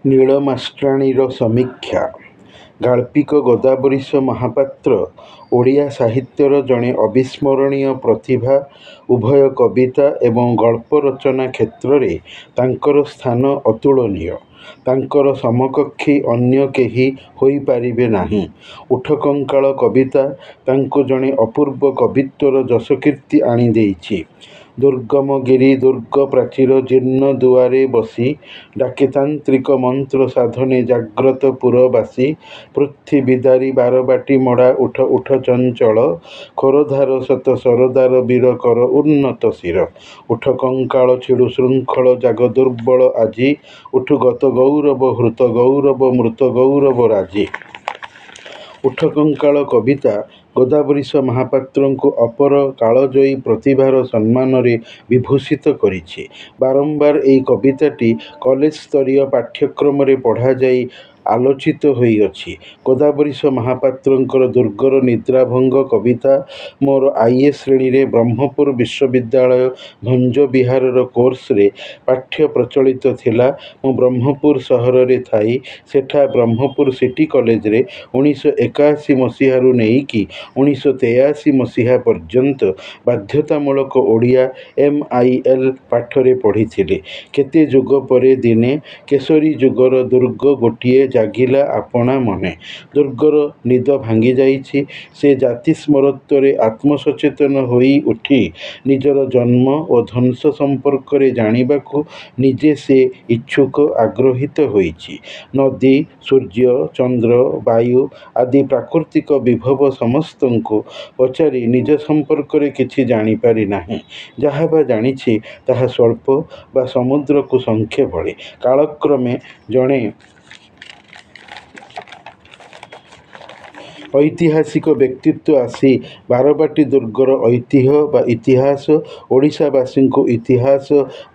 ନୀଳମାଷ୍ଟ୍ରାଣୀର ସମୀକ୍ଷା। ଗାଳ୍ପିକ ଗୋଦାବରୀଶ ମହାପାତ୍ର ଓଡ଼ିଆ ସାହିତ୍ୟର ଜଣେ ଅବିସ୍ମରଣୀୟ ପ୍ରତିଭା। ଉଭୟ କବିତା ଏବଂ ଗଳ୍ପ ରଚନା କ୍ଷେତ୍ରରେ ତାଙ୍କର ସ୍ଥାନ ଅତୁଳନୀୟ। ତାଙ୍କର ସମକକ୍ଷୀ ଅନ୍ୟ କେହି ହୋଇପାରିବେ ନାହିଁ। ଉଠକଙ୍କାଳ କବିତା ତାଙ୍କୁ ଜଣେ ଅପୂର୍ବ କବିତ୍ୱର ଯଶକୀର୍ତ୍ତି ଆଣିଦେଇଛି। ଦୁର୍ଗମ ଗିରି ଦୁର୍ଗ ପ୍ରାଚୀର ଜୀର୍ଣ୍ଣ ଦୁଆରେ ବସି ଡାକେ ତାନ୍ତ୍ରିକ ମନ୍ତ୍ର ସାଧନେ ଜାଗ୍ରତ ପୁରବାସୀ। ପୃଥ୍ୱୀବିଦାରି ବାରବାଟୀ ମଡ଼ା ଉଠ ଉଠ ଚଞ୍ଚଳ ଖୋରଧାର ଶତ ସରଦାର ବୀର କର ଉନ୍ନତ ଶିର। ଉଠ କଙ୍କାଳ ଛିଡ଼ୁ ଶୃଙ୍ଖଳ ଜାଗ ଦୁର୍ବଳ ଆଜି ଉଠୁ ଗତ ଗୌରବ ହୃତ ଗୌରବ ମୃତ ଗୌରବ ରାଜି। ଉଠ କଙ୍କାଳ କବିତା ଗୋଦାବରୀଶ ମହାପାତ୍ରଙ୍କୁ ଅପର କାଳଜୟୀ ପ୍ରତିଭାର ସମ୍ମାନରେ ବିଭୂଷିତ କରିଛି। ବାରମ୍ବାର ଏହି କବିତାଟି କଲେଜ ସ୍ତରୀୟ ପାଠ୍ୟକ୍ରମରେ ପଢ଼ାଯାଇ ଆଲୋଚିତ ହୋଇଅଛି। ଗୋଦାବରୀଶ ମହାପାତ୍ରଙ୍କର ଦୁର୍ଗର ନିଦ୍ରାଭଙ୍ଗ କବିତା ମୋର ଆଇଏ ଶ୍ରେଣୀରେ ବ୍ରହ୍ମପୁର ବିଶ୍ୱବିଦ୍ୟାଳୟ ଭଞ୍ଜବିହାରର କୋର୍ସରେ ପାଠ୍ୟ ପ୍ରଚଳିତ ଥିଲା। ମୁଁ ବ୍ରହ୍ମପୁର ସହରରେ ଥାଇ ସେଠା ବ୍ରହ୍ମପୁର ସିଟି କଲେଜରେ 1981 ମସିହାରୁ ନେଇକି 1983 ମସିହା ପର୍ଯ୍ୟନ୍ତ ବାଧ୍ୟତାମୂଳକ ଓଡ଼ିଆ MIL ପାଠରେ ପଢ଼ିଥିଲି। କେତେ ଯୁଗ ପରେ ଦିନେ କେଶରୀ ଯୁଗର ଦୁର୍ଗ ଗୋଟିଏ ଜାଗିଲା ଆପଣା ମନେ। ଦୁର୍ଗର ନିଦ ଭାଙ୍ଗିଯାଇଛି। ସେ ଜାତି ସ୍ମରତ୍ୱରେ ଆତ୍ମସଚେତନ ହୋଇ ଉଠି ନିଜର ଜନ୍ମ ଓ ଧ୍ୱଂସ ସମ୍ପର୍କରେ ଜାଣିବାକୁ ନିଜେ ସେ ଇଚ୍ଛୁକ ଆଗ୍ରହୀତ ହୋଇଛି। ନଦୀ ସୂର୍ଯ୍ୟ ଚନ୍ଦ୍ର ବାୟୁ ଆଦି ପ୍ରାକୃତିକ ବିଭବ ସମସ୍ତଙ୍କୁ ପଚାରି ନିଜ ସମ୍ପର୍କରେ କିଛି ଜାଣିପାରି ନାହିଁ। ଯାହା ବା ଜାଣିଛି ତାହା ସ୍ୱଳ୍ପ ବା ସମୁଦ୍ରକୁ ଶଙ୍ଖେ ଭଳି। କାଳକ୍ରମେ ଜଣେ ଐତିହାସିକ ବ୍ୟକ୍ତିତ୍ୱ ଆସି ବାରବାଟୀ ଦୁର୍ଗର ଐତିହ୍ୟ ବା ଇତିହାସ ଓଡ଼ିଶାବାସୀଙ୍କୁ ଇତିହାସ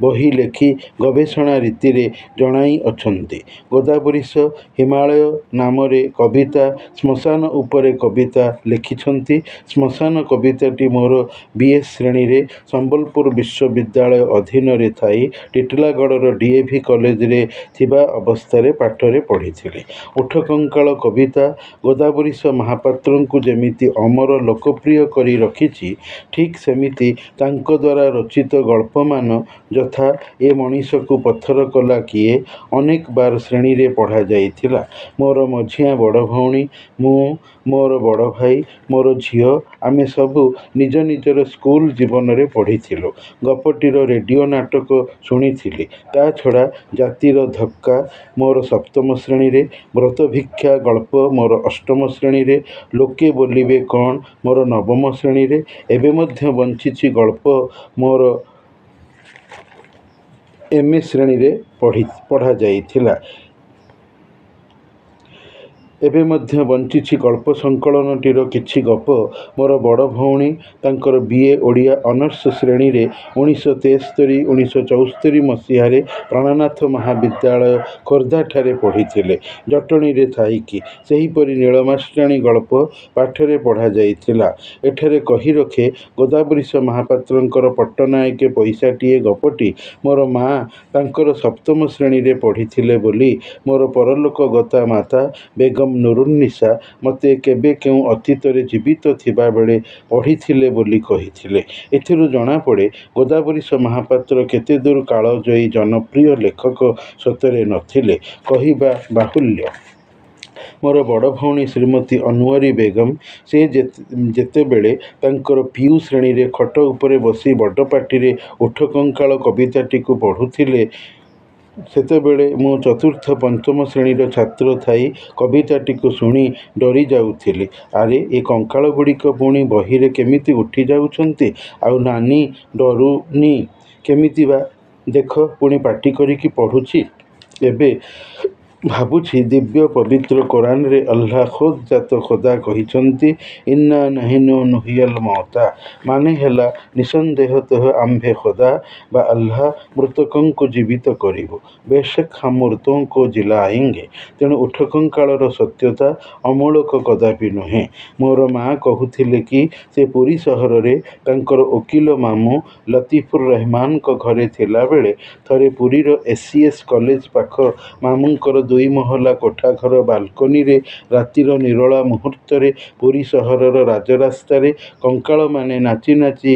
ବହି ଲେଖି ଗବେଷଣା ରୀତିରେ ଜଣାଇଅଛନ୍ତି। ଗୋଦାବରୀଶ ହିମାଳୟ ନାମରେ କବିତା ଶ୍ମଶାନ ଉପରେ କବିତା ଲେଖିଛନ୍ତି। ଶ୍ମଶାନ କବିତାଟି ମୋର BA ଶ୍ରେଣୀରେ ସମ୍ବଲପୁର ବିଶ୍ୱବିଦ୍ୟାଳୟ ଅଧୀନରେ ଥାଇ ଟିଟିଲାଗଡ଼ର DAV କଲେଜରେ ଥିବା ଅବସ୍ଥାରେ ପାଠରେ ପଢ଼ିଥିଲି। ଉଠ କଙ୍କାଳ କବିତା ଗୋଦାବରୀଶ ମହାପାତ୍ରଙ୍କୁ ଯେମିତି ଅମର ଲୋକପ୍ରିୟ କରି ରଖିଛି ଠିକ୍ ସେମିତି ତାଙ୍କ ଦ୍ୱାରା ରଚିତ ଗଳ୍ପମାନ ଯଥା ଏ ମଣିଷକୁ ପଥର କଲା କିଏ ଅନେକ ବାର ଶ୍ରେଣୀରେ ପଢ଼ାଯାଇଥିଲା। ମୋର ମଝିଆ ବଡ଼ ଭଉଣୀ ମୁଁ ମୋର ବଡ଼ ଭାଇ ମୋର ଝିଅ ଆମେ ସବୁ ନିଜ ନିଜର ସ୍କୁଲ ଜୀବନରେ ପଢ଼ିଥିଲୁ। ଗପଟିର ରେଡ଼ିଓ ନାଟକ ଶୁଣିଥିଲି। ତା ଛଡ଼ା ଜାତିର ଧକ୍କା ମୋର ସପ୍ତମ ଶ୍ରେଣୀରେ, ବ୍ରତଭିକ୍ଷା ଗଳ୍ପ ମୋର ଅଷ୍ଟମ ଶ୍ରେଣୀରେ, ଲୋକେ ବୋଲିବେ କ'ଣ ମୋର ନବମ ଶ୍ରେଣୀରେ। ଏବେ ମଧ୍ୟ ବଞ୍ଚିଛି ଗଳ୍ପ ମୋର MA ଶ୍ରେଣୀରେ ପଢ଼ାଯାଇଥିଲା। ଏବେ ମଧ୍ୟ ବଞ୍ଚିଛି ଗଳ୍ପ ସଂକଳନଟିର କିଛି ଗପ ମୋର ବଡ଼ ଭଉଣୀ ତାଙ୍କର BA ଓଡ଼ିଆ ଅନର୍ସ ଶ୍ରେଣୀରେ 1973-1974 ମସିହାରେ ପ୍ରାଣନାଥ ମହାବିଦ୍ୟାଳୟ ଖୋର୍ଦ୍ଧାଠାରେ ପଢ଼ିଥିଲେ ଜଟଣୀରେ ଥାଇକି। ସେହିପରି ନୀଳମାଷ୍ଟ୍ରାଣୀ ଗଳ୍ପ ପାଠରେ ପଢ଼ାଯାଇଥିଲା। ଏଠାରେ କହି ରଖେ ଗୋଦାବରୀଶ ମହାପାତ୍ରଙ୍କର ପଟ୍ଟନାୟକେ ପଇସାଟିଏ ଗପଟି ମୋର ମା ତାଙ୍କର ସପ୍ତମ ଶ୍ରେଣୀରେ ପଢ଼ିଥିଲେ ବୋଲି ମୋର ପରଲୋକଗତା ମାତା ବେଗମ ନୁରୁନ୍ନିସା ମୋତେ କେବେ କେଉଁ ଅତୀତରେ ଜୀବିତ ଥିବାବେଳେ ପଢ଼ିଥିଲେ ବୋଲି କହିଥିଲେ। ଏଥିରୁ ଜଣାପଡ଼େ ଗୋଦାବରୀଶ ମହାପାତ୍ର କେତେଦୂର କାଳଜୟୀ ଜନପ୍ରିୟ ଲେଖକ ସତରେ ନଥିଲେ କହିବା ବାହୁଲ୍ୟ। ମୋର ବଡ଼ ଭଉଣୀ ଶ୍ରୀମତୀ ଅନୱରୀ ବେଗମ ସେ ଯେତେବେଳେ ତାଙ୍କର PU ଶ୍ରେଣୀରେ ଖଟ ଉପରେ ବସି ବଡ଼ ପାଟିରେ ଉଠ କଙ୍କାଳ କବିତାଟିକୁ ପଢ଼ୁଥିଲେ ସେତେବେଳେ ମୁଁ ଚତୁର୍ଥ ପଞ୍ଚମ ଶ୍ରେଣୀର ଛାତ୍ର ଥାଇ କବିତାଟିକୁ ଶୁଣି ଡରି ଯାଉଥିଲି। ଆରେ ଏ କଙ୍କାଳଗୁଡ଼ିକ ପୁଣି ବହିରେ କେମିତି ଉଠି ଯାଉଛନ୍ତି? ଆଉ ନାନୀ ଡରୁନି କେମିତି ବା? ଦେଖ ପୁଣି ପାଟି କରିକି ପଢ଼ୁଛି। ଏବେ ଭାବୁଛି ଦିବ୍ୟ ପବିତ୍ର କୋରାନରେ ଆଲ୍ଲାହ ଖୋଦ୍ ଜାତ ଖୋଦା କହିଛନ୍ତି ଇନ୍ନା ନାହିନୁ ନୁହିୟଲ ମୌତା, ମାନେ ହେଲା ନିଃସନ୍ଦେହତଃ ଆମ୍ଭେ ଖୋଦା ବା ଆଲ୍ଲାହ ମୃତକଙ୍କୁ ଜୀବିତ କରିବୁ। ବେଶକ୍ ହାମ୍ ମୁର୍ଦୋଁ କୋ ଜିଲାଏଙ୍ଗେ। ତେଣୁ ଉଠକଙ୍କାଳର ସତ୍ୟତା ଅମୂଳକ କଦାପି ନୁହେଁ। ମୋର ମା କହୁଥିଲେ କି ସେ ପୁରୀ ସହରରେ ତାଙ୍କର ଓକିଲ ମାମୁଁ ଲତିଫୁର ରହମାନଙ୍କ ଘରେ ଥିଲାବେଳେ ଥରେ ପୁରୀର ଏସିଏସ୍ କଲେଜ ପାଖ ମାମୁଁଙ୍କର 2 ମହଲା କୋଠାଘର ବାଲକୋନିରେ ରାତିର ନିରୋଳା ମୁହୂର୍ତ୍ତରେ ପୁରୀ ସହରର ରାଜରାସ୍ତାରେ କଙ୍କାଳମାନେ ନାଚି ନାଚି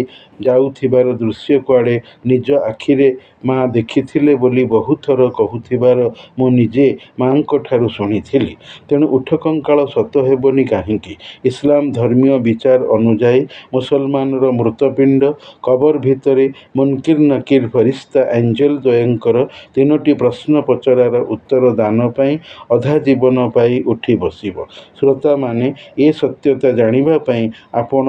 ଯାଉଥିବାର ଦୃଶ୍ୟ କୁଆଡ଼େ ନିଜ ଆଖିରେ ମା ଦେଖିଥିଲେ ବୋଲି ବହୁଥର କହୁଥିବାର ମୁଁ ନିଜେ ମା'ଙ୍କଠାରୁ ଶୁଣିଥିଲି। ତେଣୁ ଉଠକଙ୍କାଳ ସତ ହେବନି କାହିଁକି? ଇସଲାମ ଧର୍ମୀୟ ବିଚାର ଅନୁଯାୟୀ ମୁସଲମାନର ମୃତପିଣ୍ଡ କବର ଭିତରେ ମୁନକିର ନକିର ଫରିସ୍ତା ଏଞ୍ଜେଲ ଦ୍ୱୟଙ୍କର 3ଟି ପ୍ରଶ୍ନ ପଚରାର ଉତ୍ତର ଦାନ ପାଇଁ ଅଧା ଜୀବନ ପାଇ ଉଠି ବସିବ। ଶ୍ରୋତାମାନେ ଏ ସତ୍ୟତା ଜାଣିବା ପାଇଁ ଆପଣ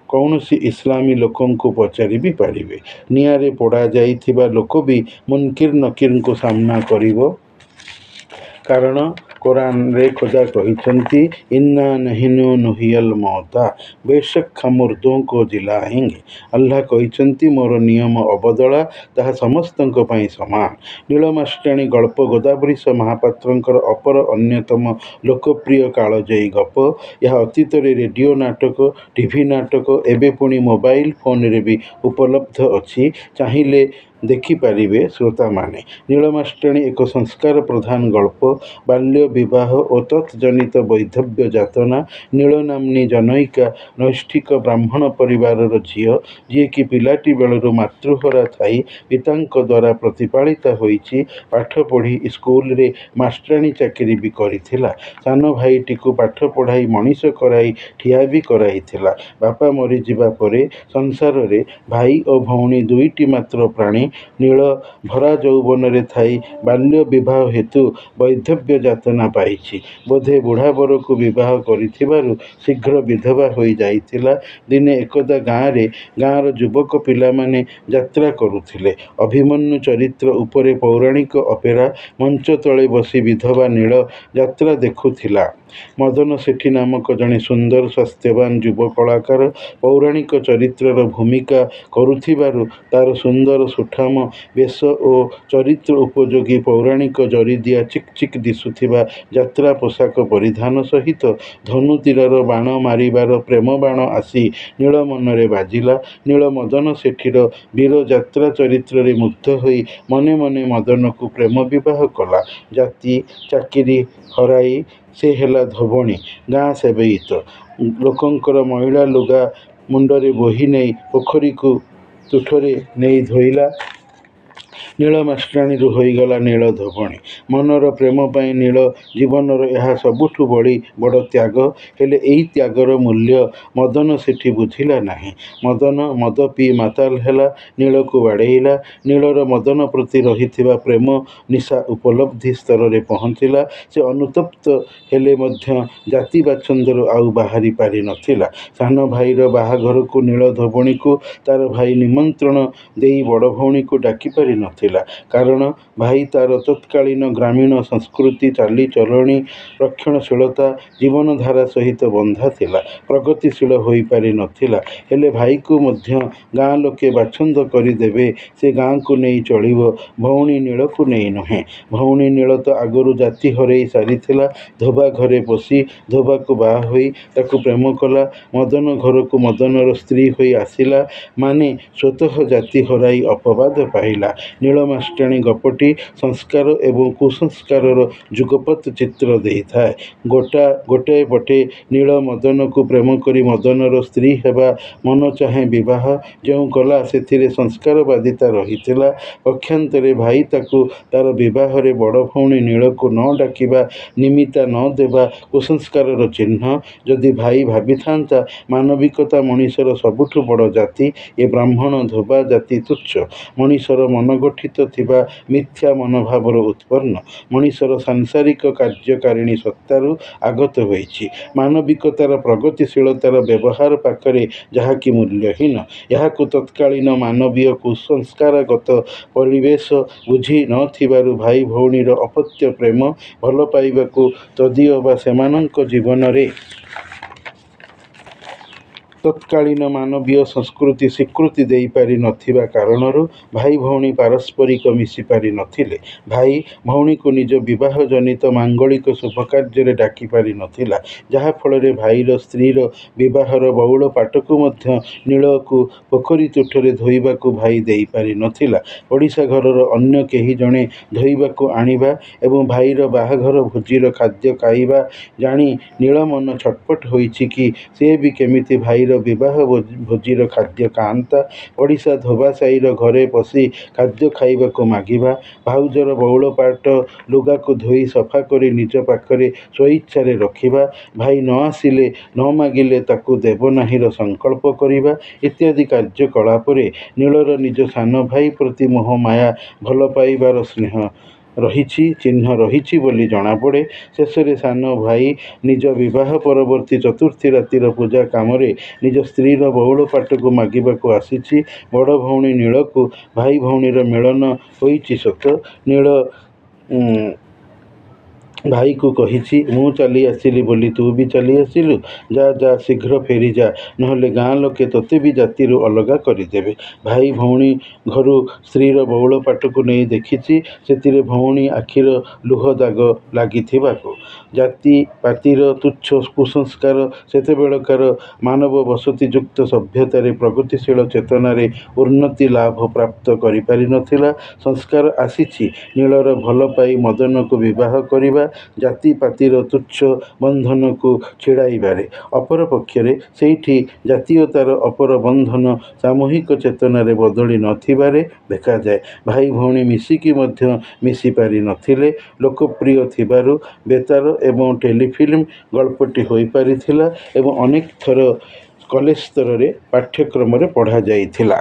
କୌଣସି ଇସଲାମୀ ଲୋକଙ୍କୁ ପଚାରି ବି ପାରିବେ। ନିଆଁରେ ପୋଡ଼ା ଯାଇଥିବା ଲୋକ ବି ମୁନକିର ନକିରଙ୍କୁ ସାମ୍ନା କରିବ, କାରଣ କୋରାନରେ ଖୋଦା କହିଛନ୍ତି ଇନ୍ନା ନାହିନୁ ନୁହିୟଲ ମୌତା ବେଶକ୍ ହାମ୍ ମୁର୍ଦୋଁ କୋ ଜିଲାଏଙ୍ଗେ। ଆଲ୍ଲାହ କହିଛନ୍ତି ମୋର ନିୟମ ଅବଦଳା, ତାହା ସମସ୍ତଙ୍କ ପାଇଁ ସମାନ। ନୀଳମାଷ୍ଟାଣୀ ଗଳ୍ପ ଗୋଦାବରୀଶ ମହାପାତ୍ରଙ୍କର ଅପର ଅନ୍ୟତମ ଲୋକପ୍ରିୟ କାଳଜୟୀ ଗପ। ଏହା ଅତୀତରେ ରେଡ଼ିଓ ନାଟକ, ଟିଭି ନାଟକ, ଏବେ ପୁଣି ମୋବାଇଲ ଫୋନରେ ବି ଉପଲବ୍ଧ ଅଛି। ଚାହିଁଲେ ଦେଖିପାରିବେ ଶ୍ରୋତାମାନେ। ନୀଳମାଷ୍ଟାଣୀ ଏକ ସଂସ୍କାର ପ୍ରଧାନ ଗଳ୍ପ। ବାଲ୍ୟ ବିବାହ ଓ ତତ୍‌ଜନିତ ବୈଧବ୍ୟ ଯାତନା। ନୀଳ ନାମ୍ନୀ ଜନୈକା ନୈଷ୍ଠିକ ବ୍ରାହ୍ମଣ ପରିବାରର ଝିଅ, ଯିଏକି ପିଲାଟି ବେଳରୁ ମାତୃହରା ଥାଇ ପିତାଙ୍କ ଦ୍ୱାରା ପ୍ରତିପାଳିତା ହୋଇଛି। ପାଠ ପଢ଼ି ସ୍କୁଲରେ ମାଷ୍ଟ୍ରାଣୀ ଚାକିରି ବି କରିଥିଲା। ସାନ ଭାଇଟିକୁ ପାଠ ପଢ଼ାଇ ମଣିଷ କରାଇ ଠିଆ ବି କରାଇଥିଲା। ବାପା ମରିଯିବା ପରେ ସଂସାରରେ ଭାଇ ଓ ଭଉଣୀ 2ଟି ମାତ୍ର ପ୍ରାଣୀ। ନୀଳ ଭରା ଯୌବନରେ ଥାଇ ବାଲ୍ୟ ବିବାହ ହେତୁ ବୈଧବ୍ୟ ଯାତନା ପାଇଛି। ବୋଧେ ବୁଢ଼ା ବରକୁ ବିବାହ କରିଥିବାରୁ ଶୀଘ୍ର ବିଧବା ହୋଇ ଯାଇଥିଲା। ଦିନେ ଏକଦା ଗାଁର ଯୁବକ ପିଲାମାନେ ଯାତ୍ରା କରୁଥିଲେ। ଅଭିମନ୍ୟୁ ଚରିତ୍ର ଉପରେ ପୌରାଣିକ ଅପେରା। ମଞ୍ଚ ତଳେ ବସି ବିଧବା ନୀଳ ଯାତ୍ରା ଦେଖୁଥିଲା। ମଦନ ସେଠୀ ନାମକ ଜଣେ ସୁନ୍ଦର ସ୍ୱାସ୍ଥ୍ୟବାନ ଯୁବ କଳାକାର ପୌରାଣିକ ଚରିତ୍ରର ଭୂମିକା କରୁଥିବାରୁ ତାର ସୁନ୍ଦର ସୁଠାମ ବେଶ ଓ ଚରିତ୍ର ଉପଯୋଗୀ ପୌରାଣିକ ଜରିଦିଆ ଚିକ୍ ଚିକ୍ ଦିଶୁଥିବା ଯାତ୍ରା ପୋଷାକ ପରିଧାନ ସହିତ ଧନୁ ତୀରର ବାଣ ମାରିବାର ପ୍ରେମ ବାଣ ଆସି ନୀଳ ମନରେ ବାଜିଲା। ନୀଳ ମଦନ ସେଠୀର ବୀର ଯାତ୍ରା ଚରିତ୍ରରେ ମୁଗ୍ଧ ହୋଇ ମନେ ମନେ ମଦନକୁ ପ୍ରେମ ବିବାହ କଲା। ଜାତି ଚାକିରି ହରାଇ ସେ ହେଲା ଧୋବଣୀ, ଗାଁ ସେବଇତ। ଲୋକଙ୍କର ମଇଳା ଲୁଗା ମୁଣ୍ଡରେ ବୋହି ନେଇ ପୋଖରୀକୁ ତୁଠରେ ନେଇ ଧୋଇଲା। ନୀଳ ମାଷ୍ଟ୍ରାଣୀରୁ ହୋଇଗଲା ନୀଳ ଧୋବଣୀ। ମନର ପ୍ରେମ ପାଇଁ ନୀଳ ଜୀବନର ଏହା ସବୁଠୁ ବଡ଼ ତ୍ୟାଗ। ହେଲେ ଏହି ତ୍ୟାଗର ମୂଲ୍ୟ ମଦନ ସେଠୀ ବୁଝିଲା ନାହିଁ। ମଦନ ମଦ ପିଇ ମାତାଲ ହେଲା, ନୀଳକୁ ବାଡ଼େଇଲା। ନୀଳର ମଦନ ପ୍ରତି ରହିଥିବା ପ୍ରେମ ନିଶା ଉପଲବ୍ଧି ସ୍ତରରେ ପହଞ୍ଚିଲା। ସେ ଅନୁତପ୍ତ ହେଲେ ମଧ୍ୟ ଜାତି ବାଛନ୍ଦରୁ ଆଉ ବାହାରି ପାରି ନଥିଲା। ସାନ ଭାଇର ବାହାଘରକୁ ନୀଳ ଧୋବଣୀକୁ ତାର ଭାଇ ନିମନ୍ତ୍ରଣ ଦେଇ ବଡ଼ ଭଉଣୀକୁ ଡାକି ପାରି ନଥିଲା। କାରଣ ଭାଇ ତାର ତତ୍କାଳୀନ ଗ୍ରାମୀଣ ସଂସ୍କୃତି, ଚାଲିଚଳଣି, ରକ୍ଷଣଶୀଳତା, ଜୀବନଧାରା ସହିତ ବନ୍ଧା ଥିଲା। ପ୍ରଗତିଶୀଳ ହୋଇପାରି ନଥିଲା। ହେଲେ ଭାଇକୁ ମଧ୍ୟ ଗାଁ ଲୋକେ ବାଛନ୍ଦ କରିଦେବେ, ସେ ଗାଁକୁ ନେଇ ଚଳିବ, ଭଉଣୀ ନୀଳକୁ ନେଇ ନୁହେଁ। ଭଉଣୀ ନୀଳ ତ ଆଗରୁ ଜାତି ହରେଇ ସାରିଥିଲା। ଧୋବା ଘରେ ପଶି ଧୋବାକୁ ବାହା ହୋଇ ତାକୁ ପ୍ରେମ କଲା। ମଦନ ଘରକୁ ମଦନର ସ୍ତ୍ରୀ ହୋଇ ଆସିଲା ମାନେ ସ୍ୱତଃ ଜାତି ହରାଇ ଅପବାଦ ପାଇଲା। ନୀଳ ମାଷ୍ଟ୍ରାଣୀ ଗପଟି ସଂସ୍କାର ଏବଂ କୁସଂସ୍କାରର ଯୁଗପତ୍ ଚିତ୍ର ଦେଇଥାଏ। ଗୋଟାଏ ପଟେ ନୀଳ ମଦନକୁ ପ୍ରେମ କରି ମଦନର ସ୍ତ୍ରୀ ହେବା ମନ ଚାହେଁ ବିବାହ ଯେଉଁ କଲା ସେଥିରେ ସଂସ୍କାରବାଦିତା ରହିଥିଲା। ପକ୍ଷାନ୍ତରେ ଭାଇ ତାକୁ ତାର ବିବାହରେ ବଡ଼ ଭଉଣୀ ନୀଳକୁ ନ ଡାକିବା, ନିମିତା ନ ଦେବା କୁସଂସ୍କାରର ଚିହ୍ନ। ଯଦି ଭାଇ ଭାବିଥାନ୍ତା ମାନବିକତା ମଣିଷର ସବୁଠୁ ବଡ଼ ଜାତି, ଏ ବ୍ରାହ୍ମଣ ଧୋବା ଜାତି ତୁଚ୍ଛ। ମଣିଷର ମନ ସଂଗଠିତ ଥିବା ମିଥ୍ୟା ମନୋଭାବର ଉତ୍ପନ୍ନ। ମଣିଷର ସାଂସାରିକ କାର୍ଯ୍ୟକାରିଣୀ ସତ୍ତାରୁ ଆଗତ ହୋଇଛି। ମାନବିକତାର ପ୍ରଗତିଶୀଳତାର ବ୍ୟବହାର ପାଖରେ ଯାହାକି ମୂଲ୍ୟହୀନ, ଏହାକୁ ତତ୍କାଳୀନ ମାନବୀୟ କୁସଂସ୍କାରଗତ ପରିବେଶ ବୁଝି ନ ଥିବାରୁ ଭାଇ ଭଉଣୀର ଅପତ୍ୟ ପ୍ରେମ, ଭଲ ପାଇବାକୁ ତଦୀୟ ବା ସେମାନଙ୍କ ଜୀବନରେ ତତ୍କାଳୀନ ମାନବୀୟ ସଂସ୍କୃତି ସ୍ୱୀକୃତି ଦେଇପାରି ନଥିବା କାରଣରୁ ଭାଇ ଭଉଣୀ ପାରସ୍ପରିକ ମିଶିପାରି ନଥିଲେ। ଭାଇ ଭଉଣୀକୁ ନିଜ ବିବାହ ଜନିତ ମାଙ୍ଗଳିକ ଶୁଭକାର୍ଯ୍ୟରେ ଡାକିପାରି ନଥିଲା, ଯାହାଫଳରେ ଭାଇର ସ୍ତ୍ରୀର ବିବାହର ବଉଳ ପାଟକୁ ମଧ୍ୟ ନୀଳକୁ ପୋଖରୀ ତୁଠରେ ଧୋଇବାକୁ ଭାଇ ଦେଇପାରି ନଥିଲା। ପଡ଼ିଶା ଘରର ଅନ୍ୟ କେହି ଜଣେ ଧୋଇବାକୁ ଆଣିବା ଏବଂ ଭାଇର ବାହାଘର ଭୋଜିର ଖାଦ୍ୟ ଖାଇବା ଜାଣି ନୀଳ ମନ ଛଟପଟ ହୋଇଛି କି ସେ ବି କେମିତି ଭାଇର ବିବାହ ଭୋଜିର ଖାଦ୍ୟ ଖାଆନ୍ତା। ପଡ଼ିଶା ଧୋବାସାହିର ଘରେ ପଶି ଖାଦ୍ୟ ଖାଇବାକୁ ମାଗିବା, ଭାଉଜର ବଉଳ ପାଟ ଲୁଗାକୁ ଧୋଇ ସଫା କରି ନିଜ ପାଖରେ ସ୍ୱଇଚ୍ଛାରେ ରଖିବା, ଭାଇ ନ ଆସିଲେ ନ ମାଗିଲେ ତାକୁ ଦେବ ନାହିଁର ସଂକଳ୍ପ କରିବା ଇତ୍ୟାଦି କାର୍ଯ୍ୟକଳାପରେ ନୀଳର ନିଜ ସାନ ଭାଇ ପ୍ରତି ମୋହ ମାୟା ଭଲ ପାଇବାର ଚିହ୍ନ ରହିଛି ବୋଲି ଜଣାପଡ଼େ। ଶେଷରେ ସାନ ଭାଇ ନିଜ ବିବାହ ପରବର୍ତ୍ତୀ ଚତୁର୍ଥୀ ରାତିର ପୂଜା କାମରେ ନିଜ ସ୍ତ୍ରୀର ବଉଳ ପାଟକୁ ମାଗିବାକୁ ଆସିଛି। ବଡ଼ ଭଉଣୀ ନୀଳକୁ ଭାଇ ଭଉଣୀର ମିଳନ ହୋଇଛି ସତ, ନୀଳ ଭାଇକୁ କହିଛି, ମୁଁ ଚାଲି ଆସିଲି ବୋଲି ତୁ ବି ଚାଲି ଆସିଲୁ? ଯା ଯା ଶୀଘ୍ର ଫେରିଯା, ନହେଲେ ଗାଁ ଲୋକେ ତୋତେ ବି ଜାତିରୁ ଅଲଗା କରିଦେବେ। ଭାଇ ଭଉଣୀ ଘରୁ ସ୍ତ୍ରୀର ବଉଳ ପାଟକୁ ନେଇ ଦେଖିଛି, ସେଥିରେ ଭଉଣୀ ଆଖିର ଲୁହ ଦାଗ ଲାଗିଥିବାକୁ। ଜାତି ପାତିର ତୁଚ୍ଛ କୁସଂସ୍କାର ସେତେବେଳକାର ମାନବ ବସତିଯୁକ୍ତ ସଭ୍ୟତାରେ ପ୍ରଗତିଶୀଳ ଚେତନାରେ ଉନ୍ନତି ଲାଭ ପ୍ରାପ୍ତ କରିପାରି ନଥିଲା। ସଂସ୍କାର ଆସିଛି ନୀଳର ଭଲ ପାଇ ମଦନକୁ ବିବାହ କରିବା, ଜାତି ପାତିର ତୁଚ୍ଛ ବନ୍ଧନକୁ ଛିଡ଼ାଇବାରେ। ଅପରପକ୍ଷରେ ସେଇଠି ଜାତୀୟତାର ଅପର ବନ୍ଧନ ସାମୂହିକ ଚେତନାରେ ବଦଳି ନଥିବାରେ ଦେଖାଯାଏ। ଭାଇ ଭଉଣୀ ମିଶିକି ମଧ୍ୟ ମିଶିପାରି ନଥିଲେ। ଲୋକପ୍ରିୟ ଥିବାରୁ ବେତାର ଏବଂ ଟେଲିଫିଲ୍ମ ଗଳ୍ପଟି ହୋଇପାରିଥିଲା ଏବଂ ଅନେକ ଥର କଲେଜ ସ୍ତରରେ ପାଠ୍ୟକ୍ରମରେ ପଢ଼ାଯାଇଥିଲା।